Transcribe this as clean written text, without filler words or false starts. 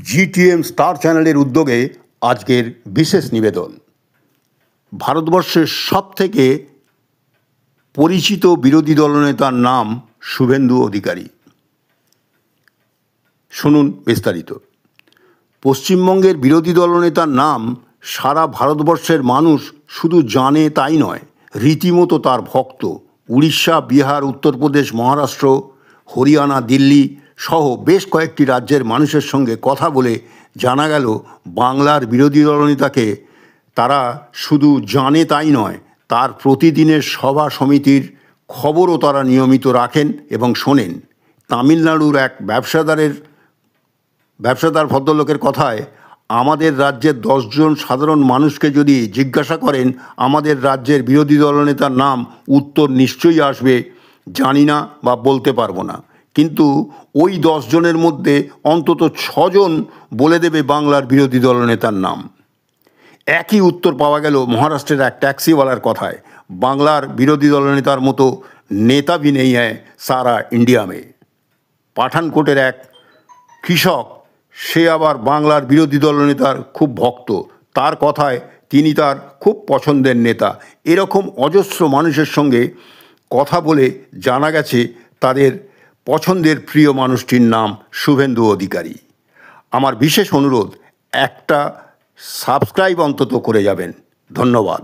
GTM star চ্যানেলের উদ্যোগে আজকের বিশেষ নিবেদন। ভারতবর্ষের সবথেকে পরিচিত বিরোধী দলনেতার নাম শুভেন্দু অধিকারী। শুনুন বিস্তারিত। পশ্চিমবঙ্গের বিরোধী দলনেতার নাম সারা ভারতবর্ষের মানুষ শুধু জানে তাই নয়, রীতিমতো তার ভক্ত। উড়িষ্যা, বিহার, উত্তরপ্রদেশ, মহারাষ্ট্র, হরিয়ানা, দিল্লি সহ বেশ কয়েকটি রাজ্যের মানুষের সঙ্গে কথা বলে জানা গেল, বাংলার বিরোধী দলনেতাকে তারা শুধু জানে তাই নয়, তার প্রতিদিনের সভা সমিতির খবরও তারা নিয়মিত রাখেন এবং শোনেন। তামিলনাড়ুর এক ব্যবসাদার ভদ্রলোকের কথায়, আমাদের রাজ্যের 10 জন সাধারণ মানুষকে যদি জিজ্ঞাসা করেন আমাদের রাজ্যের বিরোধী দলনেতার নাম, উত্তর নিশ্চয়ই আসবে জানি না বা বলতে পারবো না। কিন্তু ওই 10 জনের মধ্যে অন্তত 6 জন বলে দেবে বাংলার বিরোধী দলনেতার নাম। একই উত্তর পাওয়া গেল মহারাষ্ট্রের এক ট্যাক্সিওয়ালার কথায়, বাংলার বিরোধী দলনেতার মতো নেতা ভি নেই হ্যায় সারা ইন্ডিয়া মে। পাঠানকোটের এক কৃষক, সে আবার বাংলার বিরোধী দলনেতার খুব ভক্ত। তার কথায় তিনি তার খুব পছন্দের নেতা। এরকম অজস্র মানুষের সঙ্গে কথা বলে জানা গেছে তাদের পছন্দের প্রিয় মানুষটির নাম শুভেন্দু অধিকারী। আমার বিশেষ অনুরোধ, একটা সাবস্ক্রাইব অন্তত করে যাবেন। ধন্যবাদ।